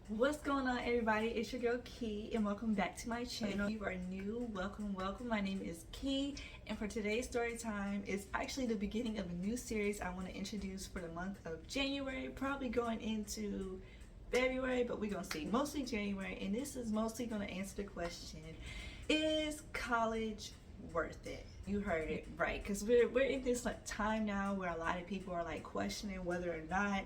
What's going on, everybody? It's your girl Key, and welcome back to my channel. If you are new, welcome. My name is Key, and for today's story time, it's actually the beginning of a new series I want to introduce for the month of January, probably going into February, but we're gonna see. Mostly January, and this is mostly gonna answer the question: is college worth it? You heard it right, because we're in this time now where a lot of people are questioning whether or not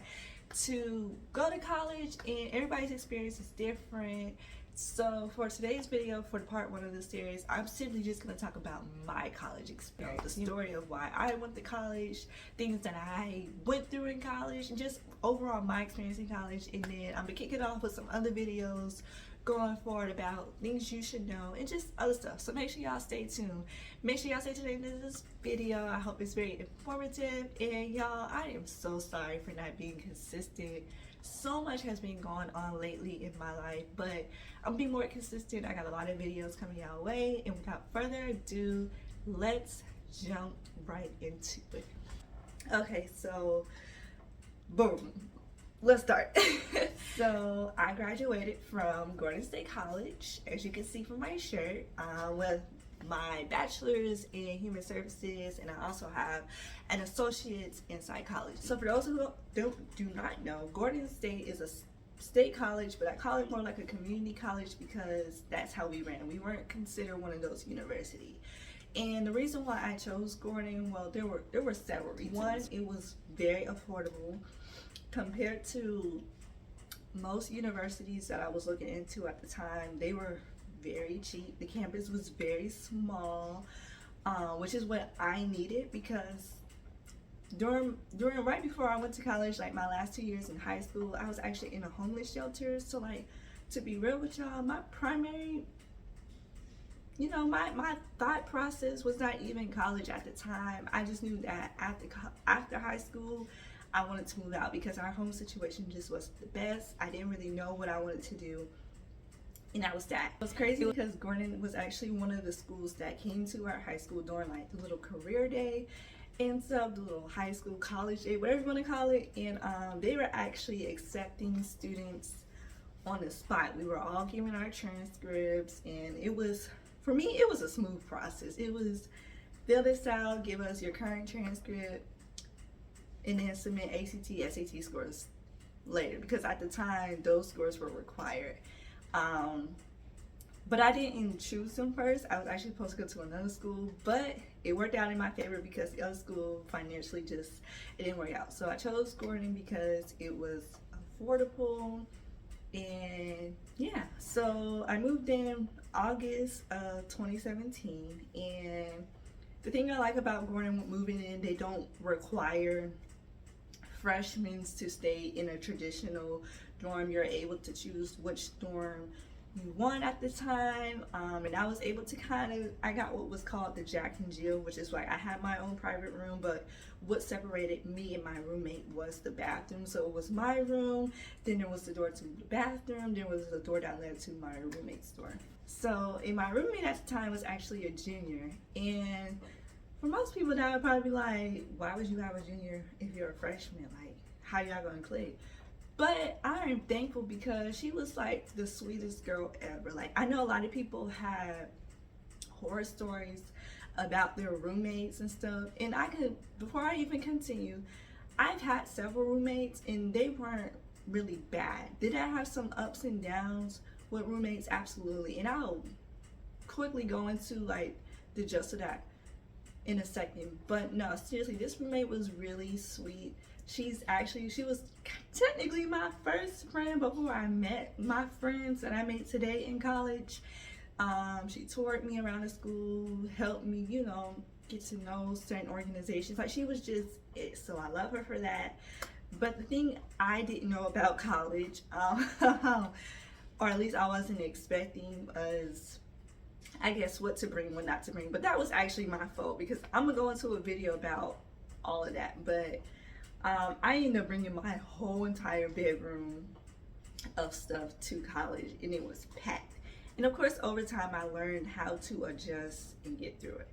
to go to college, and everybody's experience is different. So for today's video, for the part one of the series, I'm simply just going to talk about my college experience, the story of why I went to college, things that I went through in college, and just overall my experience in college. And then I'm going to kick it off with some other videos going forward about things you should know and just other stuff. So make sure y'all stay tuned. Make sure y'all stay tuned to this video. I hope it's very informative. And y'all, I am so sorry for not being consistent. So much has been going on lately in my life, but I'm being more consistent. I got a lot of videos coming our way, and without further ado, let's jump right into it. Okay, so boom, let's start. So I graduated from Gordon State College, as you can see from my shirt, with my bachelor's in human services, and I also have an associate's in psychology. So for those who do not know, Gordon State is a state college, but I call it more like a community college because that's how we ran. We weren't considered one of those universities. And the reason why I chose Gordon, well, there were several reasons. One, it was very affordable compared to most universities that I was looking into at the time. They were very cheap. The campus was very small, which is what I needed, because during right before I went to college, like my last 2 years in high school, I was actually in a homeless shelter. So to be real with y'all, my primary, my thought process was not even college at the time. I just knew that after high school, I wanted to move out because our home situation just wasn't the best. I didn't really know what I wanted to do, and that was that. It was crazy because Gordon was actually one of the schools that came to our high school during the little career day and stuff, the little high school, college day, whatever you want to call it. And they were actually accepting students on the spot. We were all giving our transcripts, and it was, for me, it was a smooth process. It was fill this out, give us your current transcript, and then submit ACT, SAT scores later, because at the time those scores were required. But I didn't choose them first. I was actually supposed to go to another school, but it worked out in my favor because the other school financially it didn't work out. So I chose Gordon because it was affordable, and yeah. So I moved in August of 2017, and the thing I like about Gordon moving in, they don't require freshmen to stay in a traditional dorm. You're able to choose which dorm you want at the time, and I was able to I got what was called the Jack and Jill, which is I had my own private room, but what separated me and my roommate was the bathroom. So it was my room, then there was the door to the bathroom, there was the door that led to my roommate's door. So, and my roommate at the time was actually a junior, and for most people that would probably be like, why would you have a junior if you're a freshman? Like, how y'all gonna click? But I am thankful because she was the sweetest girl ever. I know a lot of people have horror stories about their roommates and stuff, and before I even continue, I've had several roommates and they weren't really bad. Did I have some ups and downs with roommates? Absolutely. And I'll quickly go into the gist of that in a second. But no, seriously, this roommate was really sweet. She was technically my first friend before I met my friends that I made today in college. She toured me around the school, helped me, get to know certain organizations. She was just it. So I love her for that. But the thing I didn't know about college, or at least I wasn't expecting, was I guess what to bring, what not to bring. But that was actually my fault, because I'm gonna go into a video about all of that. But I ended up bringing my whole entire bedroom of stuff to college, and it was packed. And of course, over time, I learned how to adjust and get through it.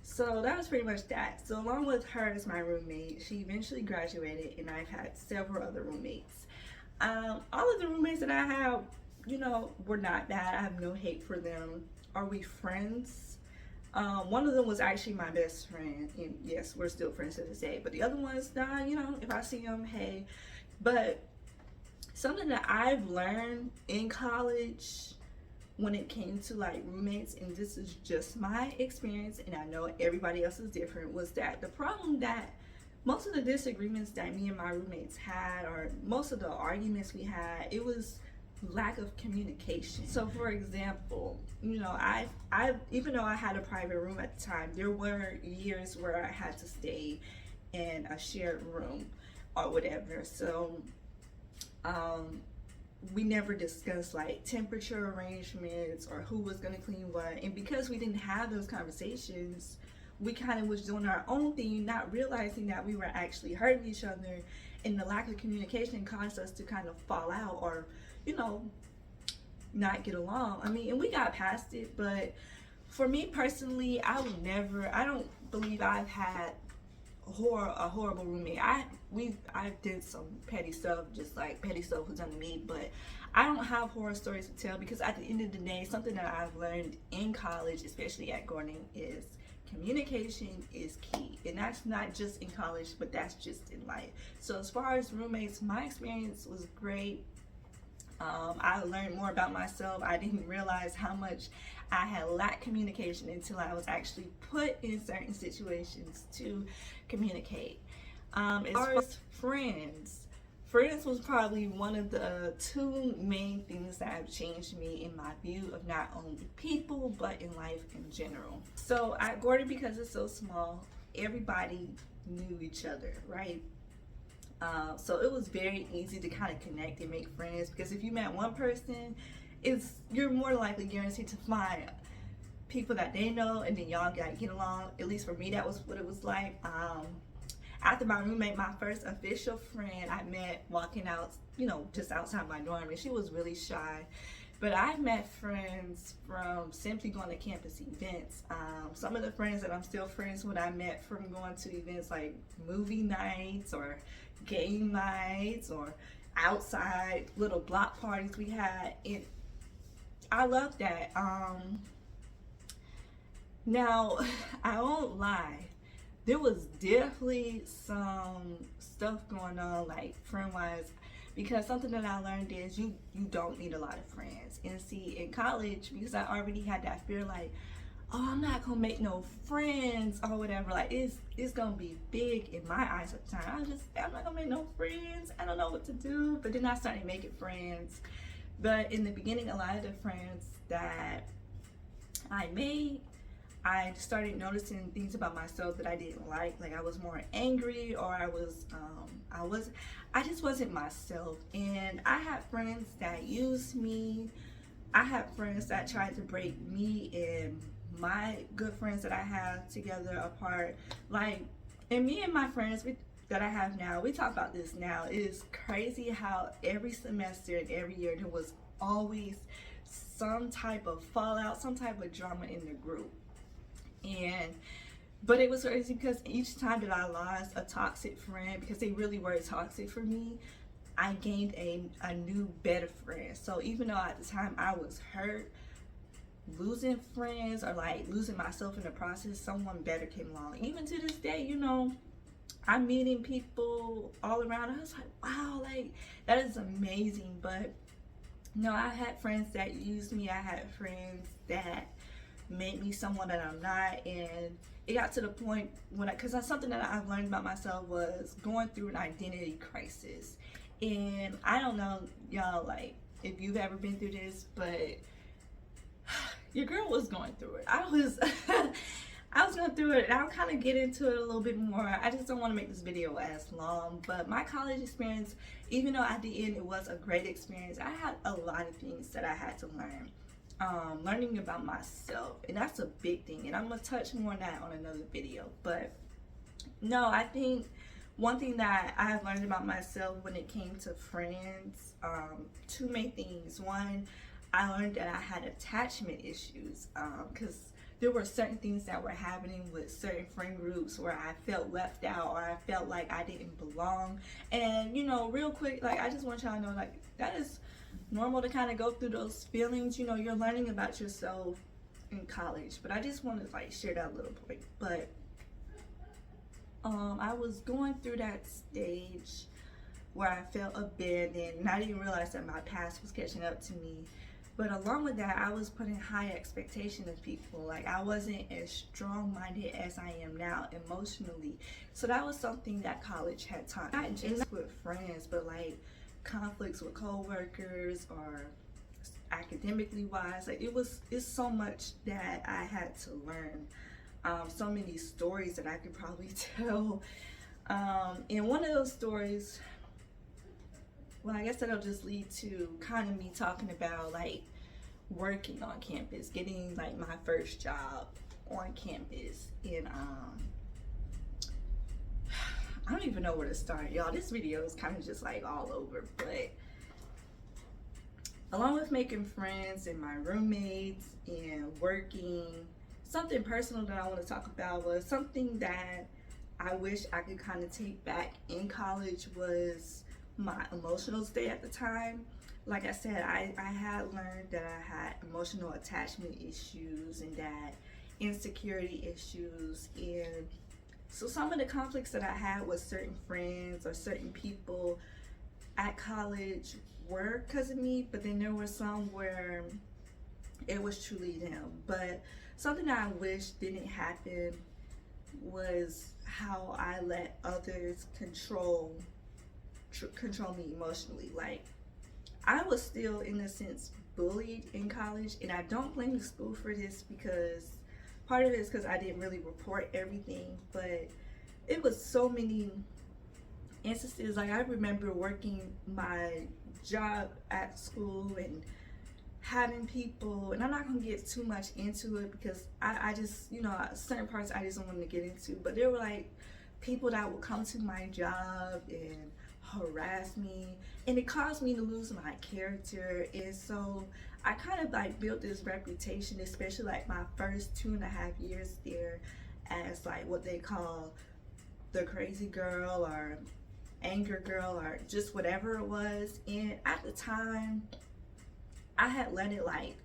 So that was pretty much that. So along with her as my roommate, she eventually graduated, and I've had several other roommates. All of the roommates that I have, you know, were not bad. I have no hate for them. Are we friends? One of them was actually my best friend, and yes, we're still friends to this day. But the other ones, nah, you know, if I see them, hey. But something that I've learned in college when it came to like roommates, and this is just my experience, and I know everybody else is different, was that the problem that most of the disagreements that me and my roommates had, or most of the arguments we had, it was lack of communication. So for example, you know, I even though I had a private room at the time, there were years where I had to stay in a shared room or whatever. So we never discussed like temperature arrangements or who was going to clean what, and because we didn't have those conversations, we kind of was doing our own thing, not realizing that we were actually hurting each other, and the lack of communication caused us to kind of fall out, or you know, not get along. I mean, and we got past it, but for me personally, I don't believe I've had a horrible roommate. I did some petty stuff, just like petty stuff was done to me, but I don't have horror stories to tell, because at the end of the day, something that I've learned in college, especially at Gordon, is communication is key. And that's not just in college, but that's just in life. So as far as roommates, my experience was great. I learned more about myself. I didn't realize how much I had lacked communication until I was actually put in certain situations to communicate. As far as friends was probably one of the two main things that have changed me in my view of not only people, but in life in general. So at Gordon, because it's so small, everybody knew each other, right? So it was very easy to kind of connect and make friends, because if you met one person, you're more likely guaranteed to find people that they know, and then y'all gotta get along. At least for me, that was what it was like. After my roommate, my first official friend I met walking out, you know, just outside my dorm, and she was really shy. But I've met friends from simply going to campus events. Some of the friends that I'm still friends with, I met from going to events like movie nights or game nights or outside little block parties we had. And I love that. Now, I won't lie. There was definitely some stuff going on, like friend-wise, because something that I learned is you don't need a lot of friends. And see, in college, because I already had that fear, like, oh, I'm not gonna make no friends or whatever. Like, it's gonna be big in my eyes at the time. I'm not gonna make no friends. I don't know what to do. But then I started making friends. But in the beginning, a lot of the friends that I made, I started noticing things about myself that I didn't like. Like, I was more angry, or I just wasn't myself. And I had friends that used me. I had friends that tried to break me and my good friends that I have together apart. Like, and me and my friends that I have now, we talk about this now. It is crazy how every semester and every year there was always some type of fallout, some type of drama in the group. But it was crazy because each time that I lost a toxic friend, because they really were toxic for me, I gained a new, better friend. So even though at the time I was hurt, losing friends or like losing myself in the process, someone better came along. Even to this day, you know, I'm meeting people all around. I was like, wow, like that is amazing. But no, I had friends that used me. I had friends that made me someone that I'm not. And it got to the point when because that's something that I've learned about myself, was going through an identity crisis. And I don't know, y'all, like if you've ever been through this, but your girl was going through it. I was going through it, and I'll kind of get into it a little bit more. I just don't want to make this video as long. But my college experience, even though at the end it was a great experience, I had a lot of things that I had to learn. Learning about myself, and that's a big thing, and I'm gonna touch more on that on another video. But no, I think one thing that I have learned about myself when it came to friends, two main things. One, I learned that I had attachment issues, because there were certain things that were happening with certain friend groups where I felt left out or I felt like I didn't belong. And you know, real quick, like I just want y'all to know, like, that is normal to kind of go through those feelings. You know, you're learning about yourself in college, but I just want to like share that little point. But I was going through that stage where I felt abandoned and I didn't realize that my past was catching up to me. But along with that, I was putting high expectations of people. Like, I wasn't as strong-minded as I am now emotionally. So that was something that college had taught me. Not just with friends, but like conflicts with coworkers or academically wise. Like, it's so much that I had to learn. So many stories that I could probably tell. And one of those stories, well, I guess that'll just lead to kind of me talking about like working on campus, getting like my first job on campus. And I don't even know where to start, y'all. This video is kind of just like all over, but along with making friends and my roommates and working, something personal that I want to talk about was something that I wish I could kind of take back in college was my emotional state at the time. Like I said, I had learned that I had emotional attachment issues and that insecurity issues. And so some of the conflicts that I had with certain friends or certain people at college were because of me, but then there were some where it was truly them. But something that I wish didn't happen was how I let others control me emotionally. Like, I was still in a sense bullied in college, and I don't blame the school for this because part of it is because I didn't really report everything, but it was so many instances. Like, I remember working my job at school and having people, and I'm not gonna get too much into it because I just, you know, certain parts I just don't want to get into, but there were like people that would come to my job and harass me, and it caused me to lose my character. And so I kind of like built this reputation, especially like my first 2.5 years there, as like what they call the crazy girl or anger girl or just whatever it was. And at the time I had let it like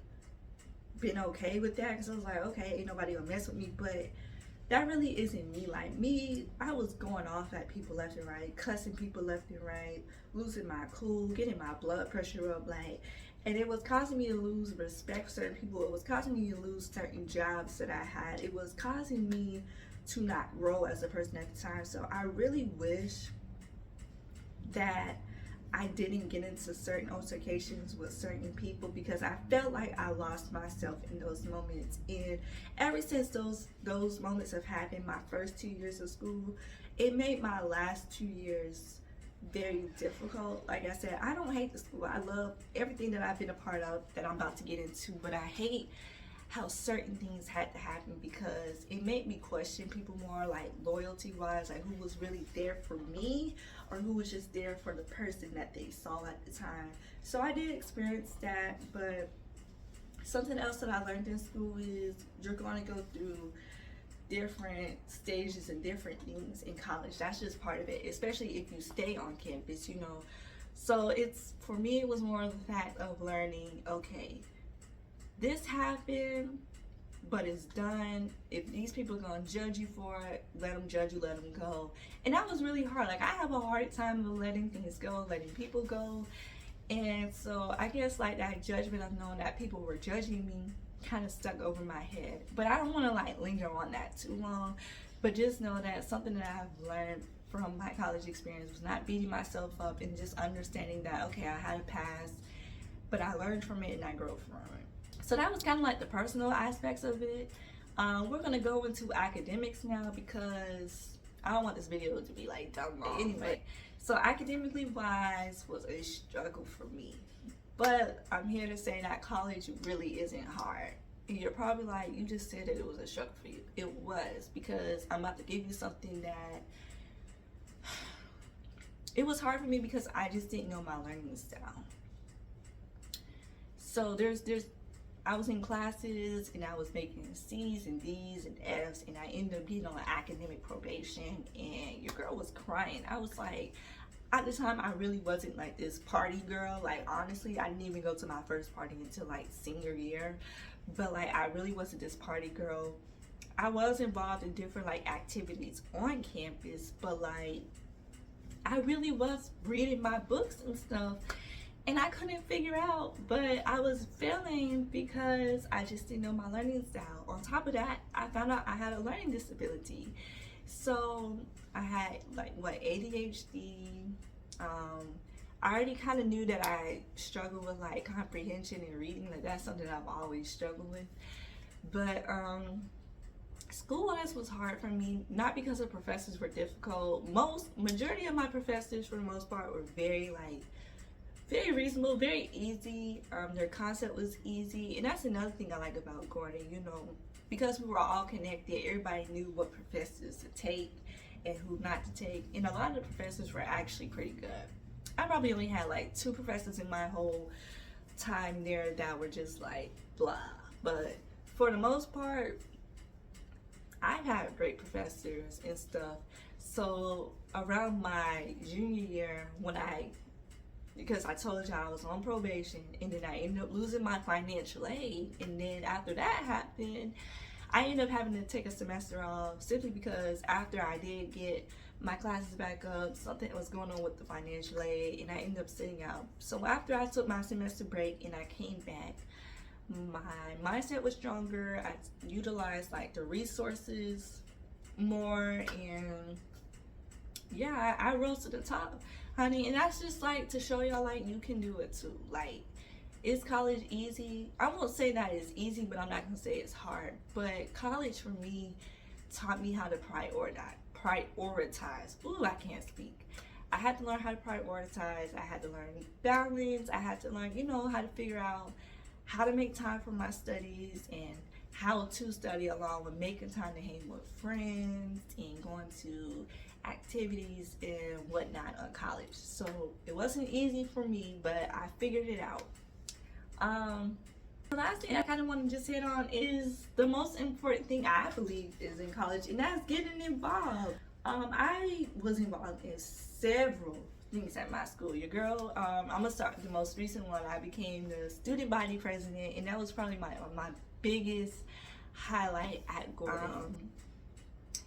been okay with that because I was like, okay, ain't nobody gonna mess with me. But that really isn't me. Like, me, I was going off at people left and right, cussing people left and right, losing my cool, getting my blood pressure up, like, and it was causing me to lose respect for certain people. It was causing me to lose certain jobs that I had. It was causing me to not grow as a person at the time. So I really wish that I didn't get into certain altercations with certain people because I felt like I lost myself in those moments. And ever since those moments have happened, my first 2 years of school, it made my last 2 years very difficult. Like I said, I don't hate the school. I love everything that I've been a part of that I'm about to get into, but I hate how certain things had to happen because it made me question people more, like loyalty wise, like who was really there for me or who was just there for the person that they saw at the time. So I did experience that. But something else that I learned in school is you're going to go through different stages and different things in college. That's just part of it, especially if you stay on campus, you know. So it's, for me, it was more of the fact of learning, okay, this happened, but it's done. If these people are gonna judge you for it, let them judge you, let them go. And that was really hard. Like, I have a hard time letting things go, letting people go. And so I guess like that judgment of knowing that people were judging me kind of stuck over my head. But I don't want to like linger on that too long. But just know that something that I've learned from my college experience was not beating myself up and just understanding that, okay, I had a past, but I learned from it and I grew from it. So that was kind of like the personal aspects of it. We're going to go into academics now because I don't want this video to be like dumb long. Anyway, so academically wise was a struggle for me. But I'm here to say that college really isn't hard. And you're probably like, you just said that it was a struggle for you. It was, because I'm about to give you something that it was hard for me because I just didn't know my learning style. So there's I was in classes and I was making C's and D's and F's, and I ended up getting on academic probation, and your girl was crying. I was like, at the time, I really wasn't like this party girl. Like, honestly, I didn't even go to my first party until like senior year. But like, I really wasn't this party girl. I was involved in different like activities on campus, but like, I really was reading my books and stuff, and I couldn't figure out, but I was failing because I just didn't know my learning style. On top of that, I found out I had a learning disability. So I had like ADHD. I already kind of knew that I struggled with like comprehension and reading. Like, that's something I've always struggled with. But school-wise was hard for me, not because the professors were difficult. Majority of my professors, for the most part, were very reasonable, very easy. Their concept was easy, and that's another thing I like about Gordon. You know, because we were all connected, everybody knew what professors to take and who not to take, and a lot of the professors were actually pretty good. I probably only had like 2 professors in my whole time there that were just like blah, but for the most part, I had great professors and stuff. So around my junior year, because I told you I was on probation, and then I ended up losing my financial aid, and then after that happened, I ended up having to take a semester off simply because after I did get my classes back up, something was going on with the financial aid, and I ended up sitting out. So after I took my semester break and I came back, my mindset was stronger. I utilized like the resources more, and yeah, I rose to the top, honey. And that's just like to show y'all like you can do it too. Like, is college easy? I won't say that it's easy, but I'm not gonna say it's hard. But college for me taught me how to prioritize. Ooh, I can't speak. I had to learn how to prioritize. I had to learn balance. I had to learn, you know, how to figure out how to make time for my studies and how to study along with making time to hang with friends and going to activities and whatnot on college. So it wasn't easy for me, but I figured it out. The last thing I kind of want to just hit on is the most important thing I believe is in college, and that's getting involved. I was involved in several things at my school. Your girl, I'm gonna start with the most recent one. I became the student body president, and that was probably my biggest highlight at Gordon.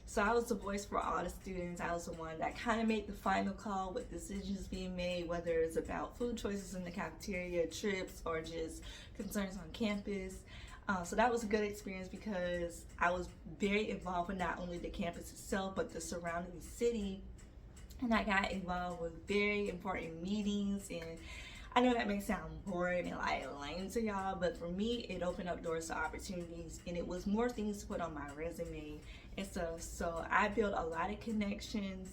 So I was the voice for all the students. I was the one that kind of made the final call with decisions being made, whether it's about food choices in the cafeteria, trips, or just concerns on campus. So that was a good experience because I was very involved with not only the campus itself, but the surrounding city. And I got involved with very important meetings, and I know that may sound boring and like lame to y'all, but for me, it opened up doors to opportunities, and it was more things to put on my resume and stuff. So I built a lot of connections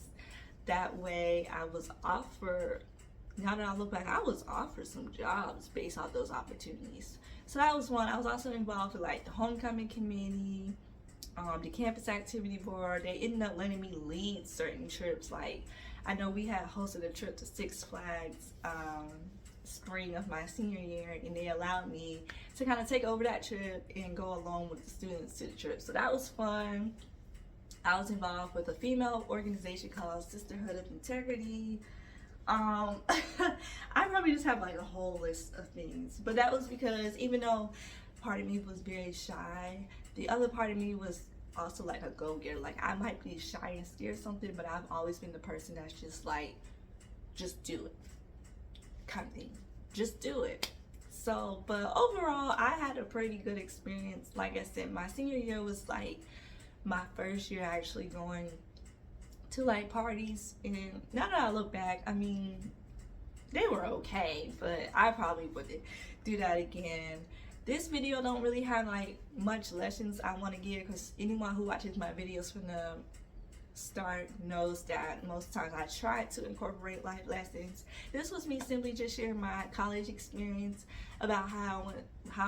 that way. I was offered, now that I look back, I was offered some jobs based off those opportunities. So that was one. I was also involved with like the homecoming committee, the campus activity board. They ended up letting me lead certain trips. Like, I know we had hosted a trip to Six Flags spring of my senior year, and they allowed me to kind of take over that trip and go along with the students to the trip. So that was fun. I was involved with a female organization called Sisterhood of Integrity. I probably just have like a whole list of things, but that was because even though part of me was very shy, the other part of me was also like a go-getter. Like, I might be shy and scared of something, but I've always been the person that's just like, just do it kind of thing. Just do it. So, but overall, I had a pretty good experience. Like I said, my senior year was like my first year actually going to like parties, and now that I look back, I mean, they were okay, but I probably wouldn't do that again. This video don't really have like much lessons I want to give, because anyone who watches my videos from the start knows that most times I try to incorporate life lessons. This was me simply just sharing my college experience, about how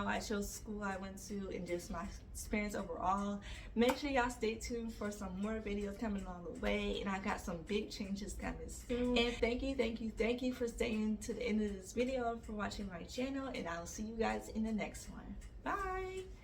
I chose the school I went to, and just my experience overall. Make sure y'all stay tuned for some more videos coming along the way, and I got some big changes coming soon. And thank you for staying to the end of this video, for watching my channel, and I'll see you guys in the next one. Bye.